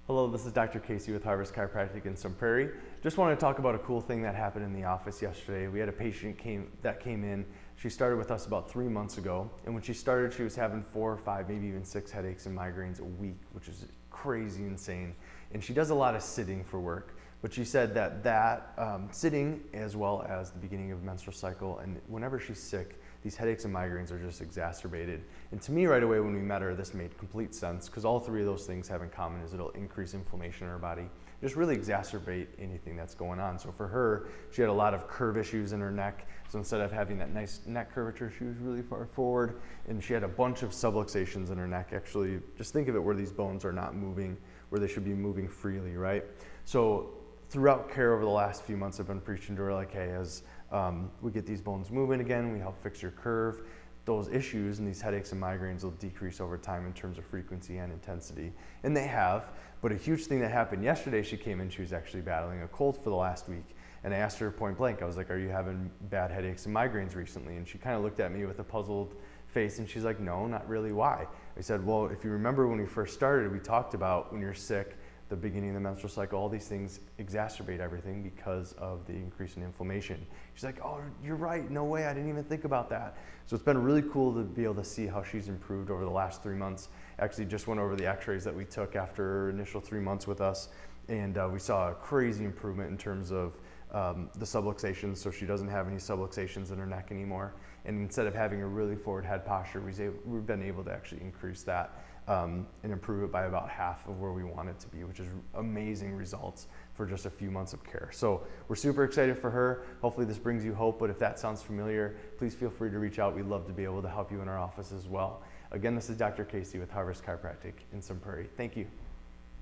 Hello, this is Dr. Casey with Harvest Chiropractic in Sun Prairie. Just want to talk about a cool thing that happened in the office yesterday. We had a patient that came in. She started with us about 3 months ago, and when she started, she was having 4 or 5, maybe even 6 headaches and migraines a week, which is crazy insane. And she does a lot of sitting for work. But she said that sitting, as well as the beginning of menstrual cycle, and whenever she's sick, these headaches and migraines are just exacerbated. And to me, right away when we met her, this made complete sense, because all 3 of those things have in common is it'll increase inflammation in her body, just really exacerbate anything that's going on. So for her, she had a lot of curve issues in her neck. So instead of having that nice neck curvature, she was really far forward, and she had a bunch of subluxations in her neck. Actually, just think of it where these bones are not moving, where they should be moving freely, right? So throughout care over the last few months, I've been preaching to her like, hey, as we get these bones moving again, we help fix your curve, those issues and these headaches and migraines will decrease over time in terms of frequency and intensity. And they have, but a huge thing that happened yesterday, she came in, she was actually battling a cold for the last week. And I asked her point blank, I was like, are you having bad headaches and migraines recently? And she kind of looked at me with a puzzled face and she's like, no, not really, why? I said, well, if you remember when we first started, we talked about when you're sick, the beginning of the menstrual cycle, all these things exacerbate everything because of the increase in inflammation. She's like, oh, you're right, no way, I didn't even think about that. So it's been really cool to be able to see how she's improved over the last 3 months. Actually just went over the x-rays that we took after her initial 3 months with us, and we saw a crazy improvement in terms of the subluxations, so she doesn't have any subluxations in her neck anymore. And instead of having a really forward head posture, we've been able to actually increase that and improve it by about half of where we want it to be, which is amazing results for just a few months of care. So we're super excited for her. Hopefully this brings you hope, but if that sounds familiar, please feel free to reach out. We'd love to be able to help you in our office as well. Again, this is Dr. Casey with Harvest Chiropractic in Sun Prairie. Thank you.